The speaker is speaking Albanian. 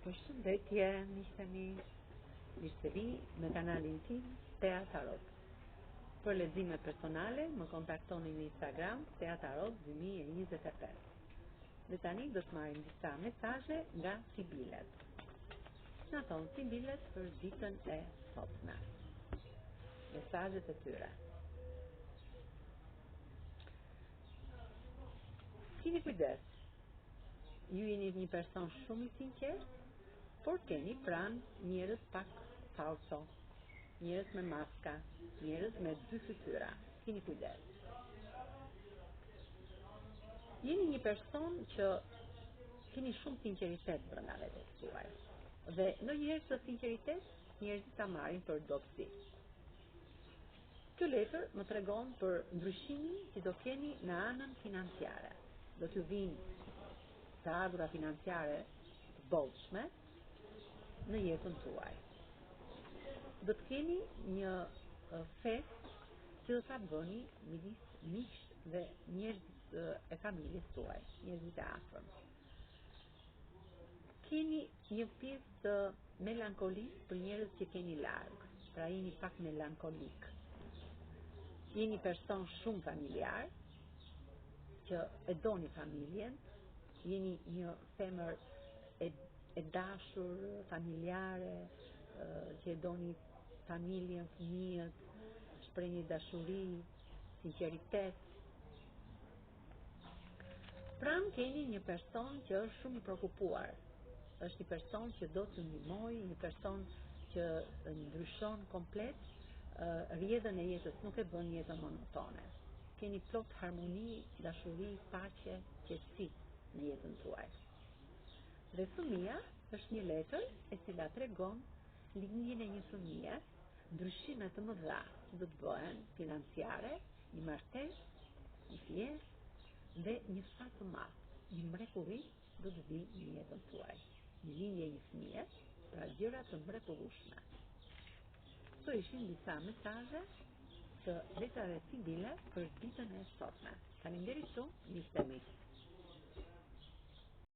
Përshëndetje, miqtë mi, mirë se vi në kanalin tim Tea Tarot. Për lexime personale, më kontaktoni në Instagram Tea Tarot 2025. Dhe tani do të marrim disa mesazhe nga Sibilet. Na thonë Sibilet për ditën e sotme. Mesazhet e tyre. Keni kujdes. Ju jeni një person shumë i sinqert, por keni pranë njerëz pak falso, njerëz me maska, njerëz me dy fytyra. Keni kujdes. Jeni një person që keni shumë sinqeritet brenda vetes tuaj. Dhe ndonjëherë këtë sinqeritet njerëzit ta marrin për dobësi. Kjo letër më tregon për ndryshimin që do keni në anën financiare. Do t'ju vinë të ardhura financiare të bollshme në jetën tuaj. Do të keni një fest që do ta bëni midis miqtë dhe njerëzit e familjes tuaj, njerëzit e afërm. Keni një pjesë të melankolisë për njerëz që keni larg, pra jeni pak melankolik. Jeni person shumë familjar, që e doni familjen, jeni një femër e dashur, familjare, që e doni familjen, fëmijët, shprehni dashuri, sinqeritet. Pranë keni një person që është shumë i shqetësuar. Është një person që do t'ju ndihmojë, një person që ndryshon komplet rrjedhën e jetës, nuk e bën jetën monotone. Keni plot harmoni, dashuri, paqe, qetësi në jetën tuaj. Dhe fëmia është një letër e cila tregon lindjen e një fëmie, ndryshime të mëdha që do të bëhen financiare, një martesë, një fjesë dhe një fat të madh, një mrekulli do të vijë në jetën tuaj. Një lindje e një fëmie, pra gjëra të mrekullueshme. Këto ishin disa mesazhe të letrave Sibile për ditën e sotme. Faleminderit shumë, miqtë e mi.